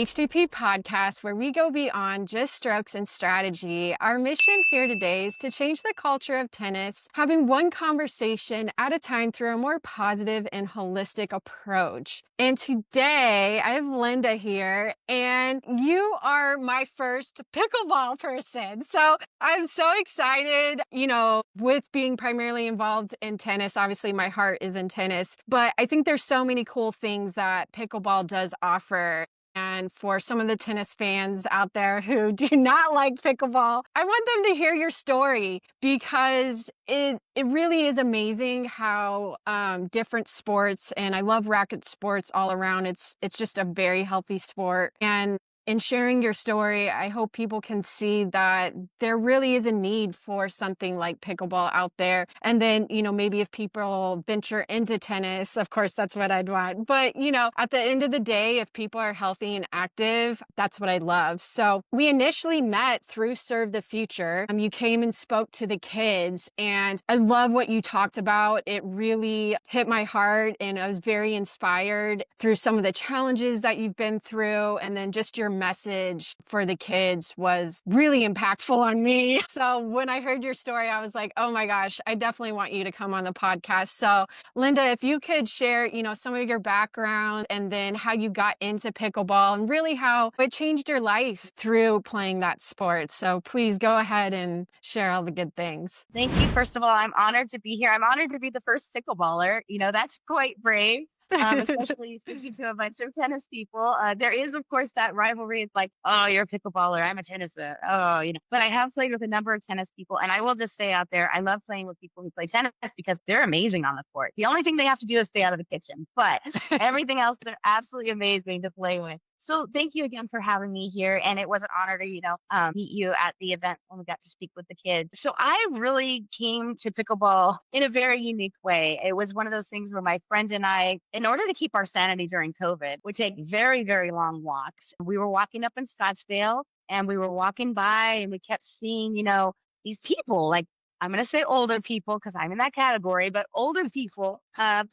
HTP podcast where we go beyond just strokes and strategy. Our mission here today is to change the culture of tennis, having one conversation at a time through a more positive and holistic approach. And today I have Linda here, and you are my first pickleball person. So I'm so excited, with being primarily involved in tennis. Obviously, my heart is in tennis, but I think there's so many cool things that pickleball does offer. And for some of the tennis fans out there who do not like pickleball, I want them to hear your story because it really is amazing how different sports, and I love racket sports all around. It's just a very healthy sport. And in sharing your story, I hope people can see that there really is a need for something like pickleball out there. And then, maybe if people venture into tennis, of course, that's what I'd want. But, at the end of the day, if people are healthy and active, that's what I love. So we initially met through Serve the Future. You came and spoke to the kids, and I love what you talked about. It really hit my heart, and I was very inspired through some of the challenges that you've been through, and then just your message for the kids was really impactful on me. So when I heard your story, I was like, oh my gosh, I definitely want you to come on the podcast. So Linda, if you could share, some of your background and then how you got into pickleball and really how it changed your life through playing that sport. So please go ahead and share all the good things. Thank you. First of all, I'm honored to be here. I'm honored to be the first pickleballer. That's quite brave. Especially speaking to a bunch of tennis people. There is, of course, that rivalry. It's like, oh, you're a pickleballer. I'm a tennis. But I have played with a number of tennis people. And I will just say out there, I love playing with people who play tennis because they're amazing on the court. The only thing they have to do is stay out of the kitchen. But everything else, they're absolutely amazing to play with. So thank you again for having me here. And it was an honor to, meet you at the event when we got to speak with the kids. So I really came to pickleball in a very unique way. It was one of those things where my friend and I, in order to keep our sanity during COVID, would take very, very long walks. We were walking up in Scottsdale and we were walking by and we kept seeing, these people, like, I'm going to say older people because I'm in that category, but older people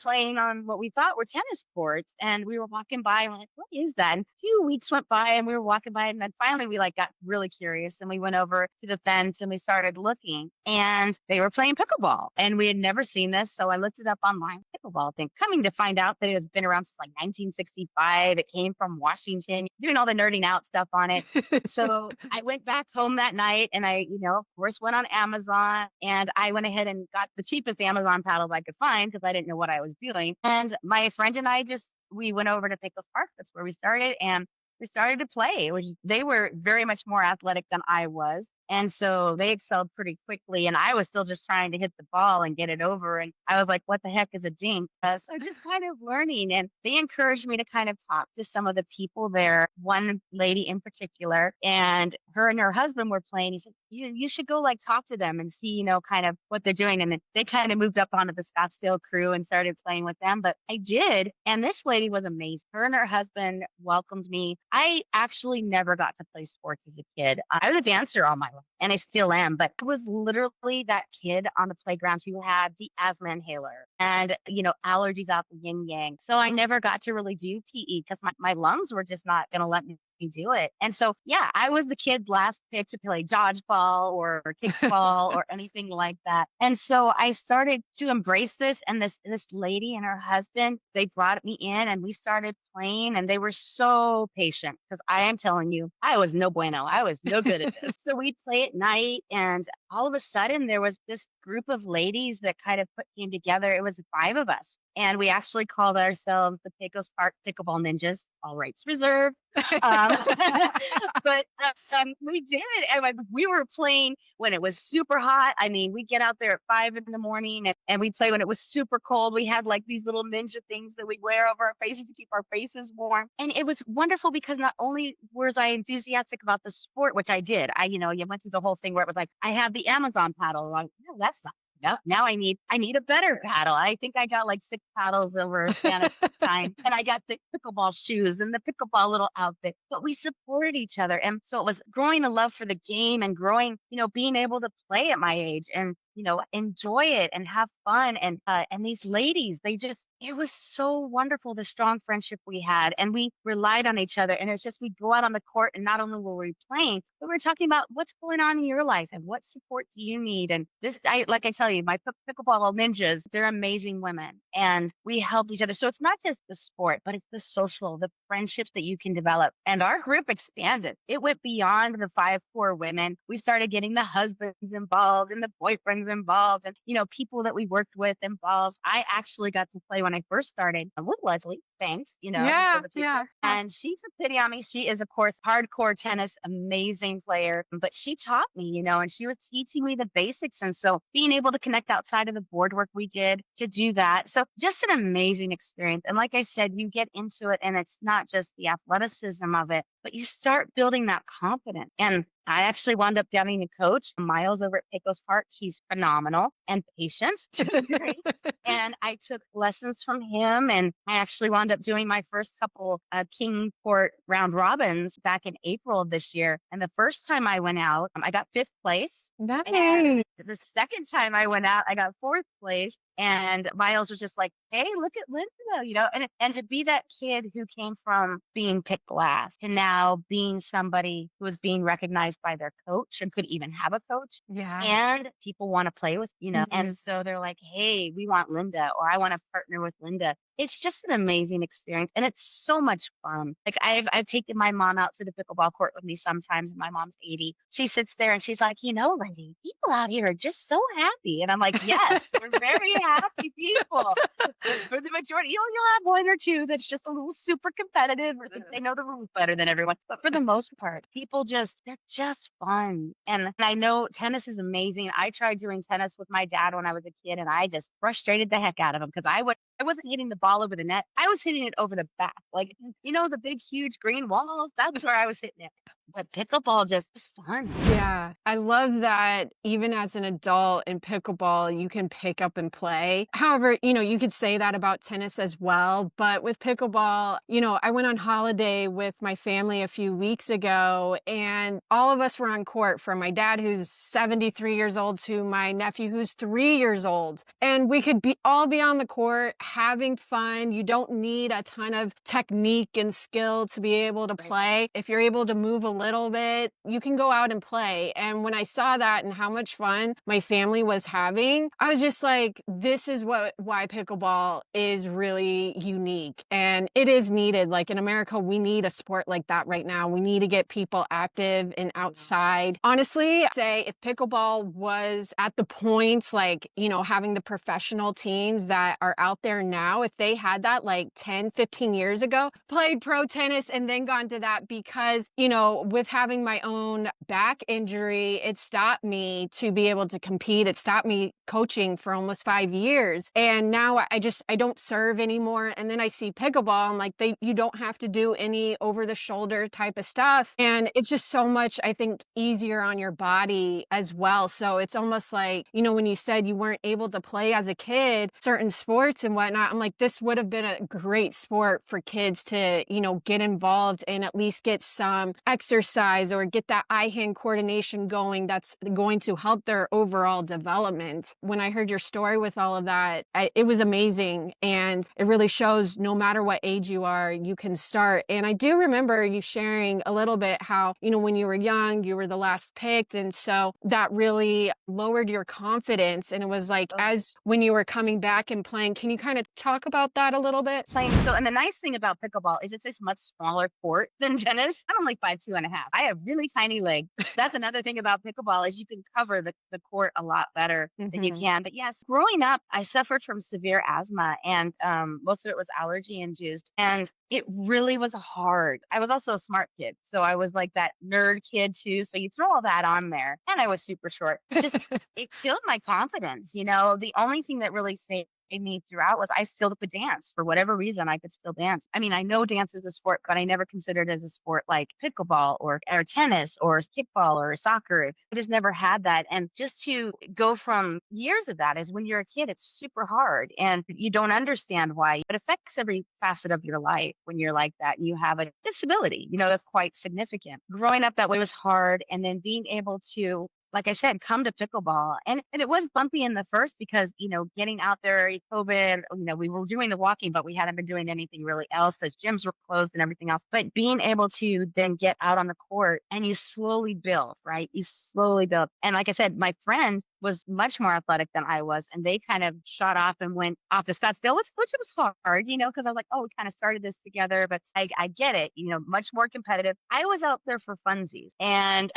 playing on what we thought were tennis courts. And we were walking by and we're like, what is that? And 2 weeks went by and we were walking by. And then finally we got really curious and we went over to the fence and we started looking and they were playing pickleball and we had never seen this. So I looked it up online, pickleball thing, coming to find out that it has been around since like 1965. It came from Washington, doing all the nerding out stuff on it. So I went back home that night and I, of course, went on Amazon. And I went ahead and got the cheapest Amazon paddles I could find because I didn't know what I was doing. And my friend and I we went over to Pickles Park. That's where we started. And we started to play, which they were very much more athletic than I was. And so they excelled pretty quickly. And I was still just trying to hit the ball and get it over. And I was like, what the heck is a dink? So just kind of learning. And they encouraged me to kind of talk to some of the people there, one lady in particular. And her and her husband were playing. He said, you should go talk to them and see, kind of what they're doing. And then they kind of moved up onto the Scottsdale crew and started playing with them. But I did. And this lady was amazing. Her and her husband welcomed me. I actually never got to play sports as a kid. I was a dancer all my life. And I still am, but I was literally that kid on the playground who had the asthma inhaler and, allergies out the yin yang. So I never got to really do PE because my lungs were just not going to let me do it. And so, yeah, I was the kid last pick to play dodgeball or kickball or anything like that. And so I started to embrace this. And this lady and her husband, they brought me in and we started playing and they were so patient because I am telling you, I was no bueno. I was no good at this. So we'd play at night and all of a sudden there was this group of ladies that kind of came together. It was 5 of us. And we actually called ourselves the Pecos Park Pickleball Ninjas, all rights reserved. But we did. And we were playing when it was super hot. I mean, we get out there at 5 a.m. and we play when it was super cold. We had these little ninja things that we wear over our faces to keep our faces warm. And it was wonderful because not only was I enthusiastic about the sport, which I did, you went through the whole thing where it was like, I have the Amazon paddle. Like, no, that's not. No, now I need a better paddle. I think I got 6 paddles over a span of time. And I got the pickleball shoes and the pickleball little outfit. But we supported each other. And so it was growing a love for the game and growing, being able to play at my age. And enjoy it and have fun. And these ladies, it was so wonderful, the strong friendship we had. And we relied on each other. And it's just, we'd go out on the court and not only were we playing, but we are talking about what's going on in your life and what support do you need. And like I tell you, my pickleball ninjas, they're amazing women and we help each other. So it's not just the sport, but it's the social, the friendships that you can develop. And our group expanded. It went beyond the five core women. We started getting the husbands involved and the boyfriends involved and, people that we worked with involved. I actually got to play when I first started with Leslie. Thanks, to show Yeah, the yeah. picture. And she took pity on me. She is, of course, hardcore tennis, amazing player, but she taught me, and she was teaching me the basics. And so being able to connect outside of the board work we did to do that. So just an amazing experience. And like I said, you get into it and it's not just the athleticism of it, but you start building that confidence. And I actually wound up getting a coach, Miles, over at Pecos Park. He's phenomenal and patient, which is great. And I took lessons from him. And I actually wound up doing my first couple King Court round robins back in April of this year. And the first time I went out, I got fifth place. And Nice. the second time I went out, I got fourth place. And Miles was just like, "Hey, look at Linda," and to be that kid who came from being picked last to now being somebody who was being recognized by their coach and could even have a coach. Yeah. And people want to play with. Mhm. And so they're like, "Hey, we want Linda," or "I want to partner with Linda." It's just an amazing experience and it's so much fun. Like I've taken my mom out to the pickleball court with me sometimes and my mom's 80. She sits there and she's like, Lindy, people out here are just so happy. And I'm like, yes, we're very happy people. But for the majority, you'll have one or two that's just a little super competitive or think they know the rules better than everyone. But for the most part, they're just fun. And I know tennis is amazing. I tried doing tennis with my dad when I was a kid and I just frustrated the heck out of him because I wasn't hitting the ball over the net. I was hitting it over the back. Like, the big, huge green walls. That's where I was hitting it. But pickleball just is fun. Yeah, I love that even as an adult in pickleball, you can pick up and play. However, you could say that about tennis as well. But with pickleball, I went on holiday with my family a few weeks ago, and all of us were on court from my dad, who's 73 years old, to my nephew, who's 3 years old. And we could all be on the court having fun. You don't need a ton of technique and skill to be able to play. If you're able to move a little bit, you can go out and play. And when I saw that and how much fun my family was having, I was just like, this is why pickleball is really unique and it is needed. Like in America, we need a sport like that right now. We need to get people active and outside. Honestly, I'd say if pickleball was at the point, like, having the professional teams that are out there now, if they had that like 10, 15 years ago, played pro tennis and then gone to that because, with having my own back injury, it stopped me to be able to compete. It stopped me coaching for almost 5 years. And now I don't serve anymore. And then I see pickleball. I'm like, you don't have to do any over the shoulder type of stuff. And it's just so much, I think, easier on your body as well. So it's almost like, when you said you weren't able to play as a kid, certain sports and whatnot, I'm like, this would have been a great sport for kids to, get involved and at least get some exercise or get that eye-hand coordination going that's going to help their overall development. When I heard your story with all of that, it was amazing. And it really shows no matter what age you are, you can start. And I do remember you sharing a little bit how, when you were young, you were the last picked. And so that really lowered your confidence. And it was like, as when you were coming back and playing, can you kind of talk about that a little bit? Playing. So, and the nice thing about pickleball is it's a much smaller court than tennis. I'm only 5'2.5". I have really tiny legs. That's another thing about pickleball is you can cover the court a lot better than you can. But yes, growing up, I suffered from severe asthma and most of it was allergy induced. And it really was hard. I was also a smart kid. So I was like that nerd kid too. So you throw all that on there and I was super short. It killed my confidence. The only thing that really saved me throughout was I still could dance for whatever reason. I could still dance. I mean, I know dance is a sport, but I never considered it as a sport like pickleball or tennis or kickball or soccer. I just never had that. And just to go from years of that is when you're a kid, it's super hard and you don't understand why. It affects every facet of your life when you're like that and you have a disability, that's quite significant. Growing up that way was hard. And then being able to like I said, come to pickleball. And it was bumpy in the first because, getting out there, COVID, we were doing the walking, but we hadn't been doing anything really else because gyms were closed and everything else. But being able to then get out on the court and you slowly build, right? You slowly build. And like I said, my friend was much more athletic than I was, and they kind of shot off and went off to Scottsdale, which was hard, because I was like, oh, we kind of started this together, but I get it, much more competitive. I was out there for funsies, and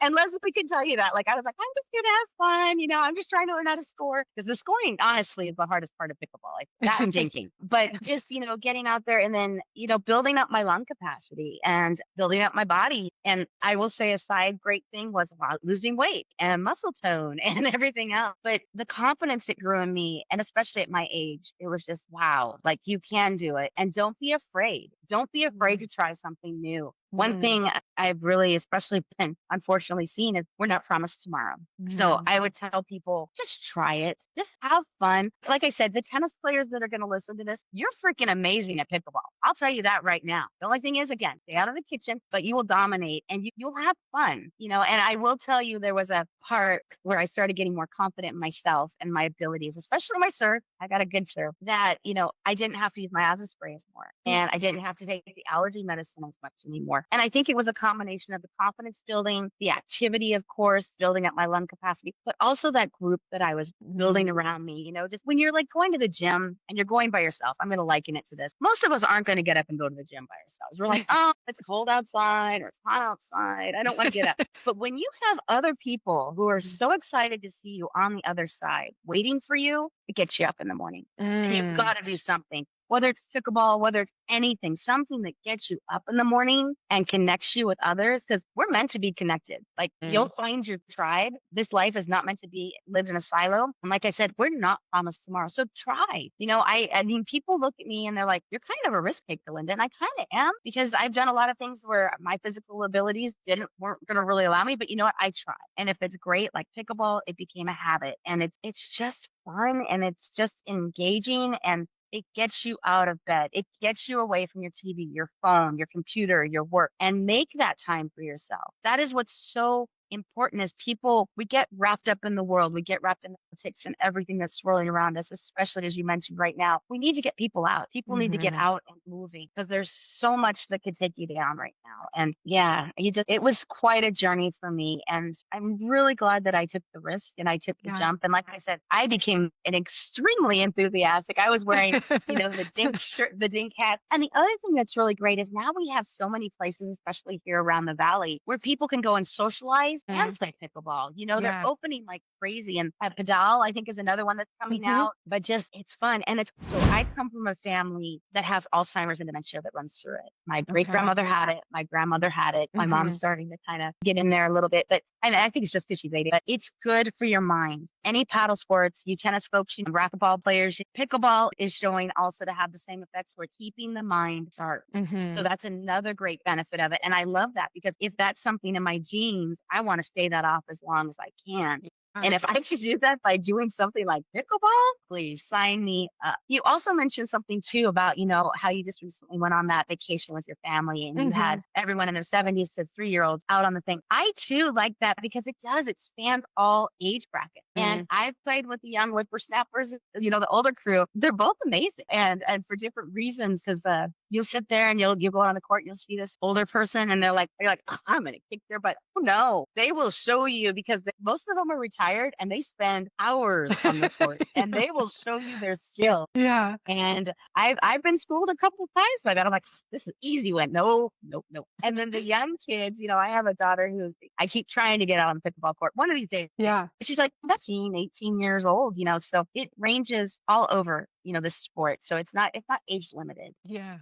and Leslie can tell you that. Like I was like, I'm just here to have fun, I'm just trying to learn how to score because the scoring, honestly, is the hardest part of pickleball, like that and dinking. But just getting out there and then building up my lung capacity and building up my body. And I will say a side great thing was about losing weight and muscle tone and everything else. But the confidence it grew in me, and especially at my age, it was just wow, like you can do it. And don't be afraid. Don't be afraid to try something new. One thing I've really, especially been unfortunately seen is we're not promised tomorrow. So I would tell people, just try it. Just have fun. Like I said, the tennis players that are going to listen to this, you're freaking amazing at pickleball. I'll tell you that right now. The only thing is, again, stay out of the kitchen, but you will dominate and you'll have fun, and I will tell you there was a part where I started getting more confident in myself and my abilities, especially my serve. I got a good serve that, I didn't have to use my asthma spray anymore and I didn't have to take the allergy medicine as much anymore. And I think it was a combination of the confidence building, the activity, of course, building up my lung capacity, but also that group that I was building around me. Just when you're like going to the gym and you're going by yourself, I'm going to liken it to this. Most of us aren't going to get up and go to the gym by ourselves. We're like, oh, it's cold outside or it's hot outside. I don't want to get up. But when you have other people who are so excited to see you on the other side, waiting for you, it gets you up in the morning. And you've got to do something. Whether it's pickleball, whether it's anything, something that gets you up in the morning and connects you with others, because we're meant to be connected. Like you'll find your tribe. This life is not meant to be lived in a silo. And like I said, we're not promised tomorrow. So try. I mean, people look at me and they're like, you're kind of a risk taker, Linda. And I kind of am because I've done a lot of things where my physical abilities weren't going to really allow me. But you know what? I try. And if it's great, like pickleball, it became a habit and it's just fun and it's just engaging and it gets you out of bed. It gets you away from your TV, your phone, your computer, your work, and make that time for yourself. That is what's so important is people, we get wrapped up in the world. We get wrapped in politics and everything that's swirling around us, especially as you mentioned right now. We need to get people out. People need to get out and moving because there's so much that could take you down right now. And yeah, it was quite a journey for me. And I'm really glad that I took the risk and I took the jump. And like I said, I became an extremely enthusiastic. I was wearing, the dink shirt, the dink hat. And the other thing that's really great is now we have so many places, especially here around the valley, where people can go and socialize and play pickleball. They're opening like crazy. And Padal, I think, is another one that's coming out. But just it's fun. And so I come from a family that has Alzheimer's and dementia that runs through it. My great grandmother had it. My grandmother had it. My mom's starting to kind of get in there a little bit. But and I think it's just because she's 80. But it's good for your mind. Any paddle sports, you tennis folks, racquetball players, pickleball is showing also to have the same effects. We're keeping the mind sharp. So that's another great benefit of it. And I love that because if that's something in my genes, I want to stay that off as long as I can. And if I could do that by doing something like pickleball, please sign me up. You also mentioned something too about, how you just recently went on that vacation with your family and you had everyone in their 70s to 3-year-olds out on the thing. I too like that because it spans all age brackets. And I've played with the young whippersnappers, the older crew. They're both amazing and for different reasons because you'll sit there and you'll go out on the court, you'll see this older person and you're like, oh, I'm going to kick their butt. Oh, no, they will show you because most of them are retired and they spend hours on the court and they will show you their skill. Yeah. And I've been schooled a couple of times by that. I'm like, this is easy one. No, nope, nope. And then the young kids, I have a daughter I keep trying to get out on the pickleball court one of these days. Yeah. She's like 18 years old, so it ranges all over, the sport. So it's not age limited. Yeah.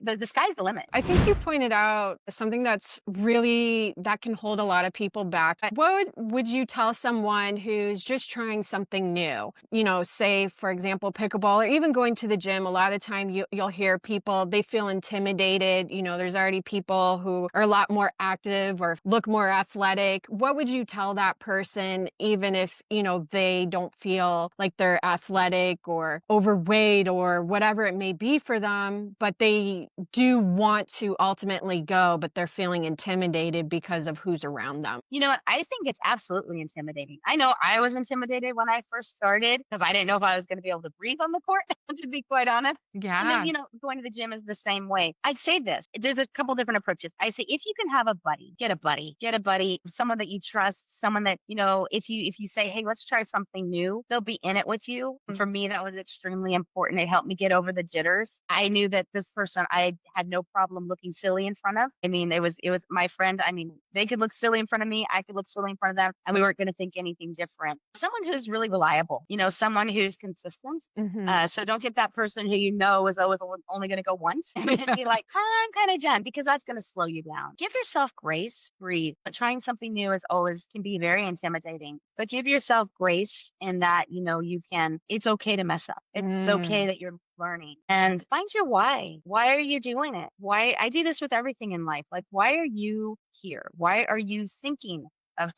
The sky's the limit. I think you pointed out something that can hold a lot of people back. What would you tell someone who's just trying something new? Say, for example, pickleball or even going to the gym. A lot of the time you'll hear people, they feel intimidated. There's already people who are a lot more active or look more athletic. What would you tell that person, even if, they don't feel like they're athletic or overweight? weight or whatever it may be for them, but they do want to ultimately go, but they're feeling intimidated because of who's around them. You know what? I think it's absolutely intimidating. I know I was intimidated when I first started because I didn't know if I was going to be able to breathe on the court, to be quite honest. And then, Yeah. going to the gym is the same way. I'd say this. There's a couple different approaches. I say if you can have a buddy, get a buddy, someone that you trust, someone that, if you say, hey, let's try something new, they'll be in it with you. And for me, that was extremely important. It helped me get over the jitters. I knew that this person I had no problem looking silly in front of. I mean, it was my friend. I mean, they could look silly in front of me. I could look silly in front of them, and we weren't going to think anything different. Someone who's really reliable, someone who's consistent. Hmm. So don't get that person who is always only going to go once and then be like, I'm kind of done, because that's going to slow you down. Give yourself grace, breathe. But trying something new is always can be very intimidating. But give yourself grace in that, it's okay to mess up. It's okay Mm. that you're learning, and find your why. Why are you doing it? Why I do this with everything in life. Like, why are you here? Why are you thinking of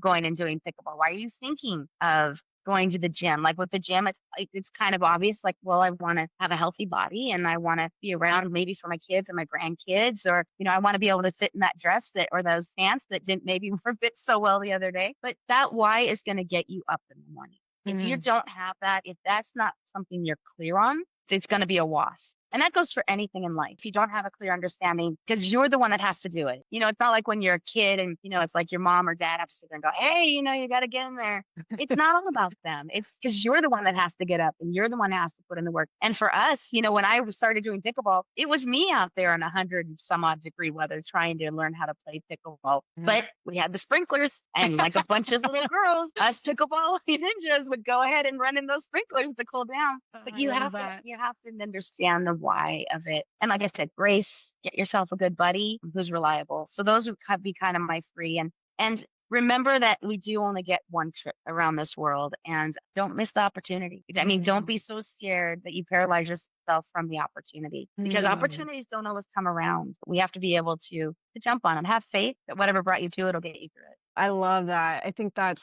going and doing pickleball? Why are you thinking of going to the gym? Like with the gym, it's kind of obvious. Like, well, I want to have a healthy body, and I want to be around maybe for my kids and my grandkids, or I want to be able to fit in that dress or those pants that didn't maybe fit so well the other day. But that why is going to get you up in the morning. If you Mm. don't have that, if that's not something you're clear on, it's going to be a wash. And that goes for anything in life. If you don't have a clear understanding, because you're the one that has to do it. It's not like when you're a kid and, it's like your mom or dad have to sit there and go, hey, you got to get in there. It's not all about them. It's because you're the one that has to get up, and you're the one that has to put in the work. And for us, when I started doing pickleball, it was me out there in 100 and some odd degree weather trying to learn how to play pickleball. Yeah. But we had the sprinklers, and like a bunch of little girls, us pickleball ninjas would go ahead and run in those sprinklers to cool down. Oh, But I you love have to that. you have to understand the why of it. And like I said, grace, get yourself a good buddy who's reliable. So those would be kind of my three. And remember that we do only get one trip around this world, and don't miss the opportunity. I mean, don't be so scared that you paralyze yourself from the opportunity, because Mm. opportunities don't always come around. We have to be able to jump on them. Have faith that whatever brought you to it will get you through it. I love that. I think that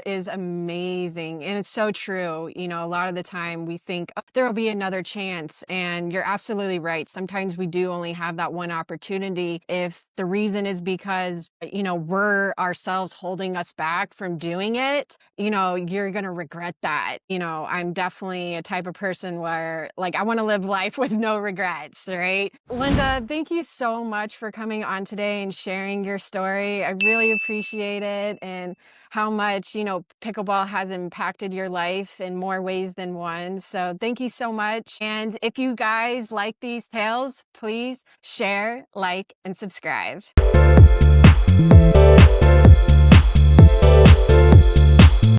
is amazing, and it's so true. A lot of the time we think, "Oh, there will be another chance," and you're absolutely right. Sometimes we do only have that one opportunity. If the reason is because, we're ourselves holding us back from doing it, you're gonna regret that. I'm definitely a type of person where, like, I wanna live life with no regrets, right? Linda, thank you so much for coming on today and sharing your story. I really appreciate it, and how much, pickleball has impacted your life in more ways than one. So thank you so much. And if you guys like these tales, please share, like, and subscribe.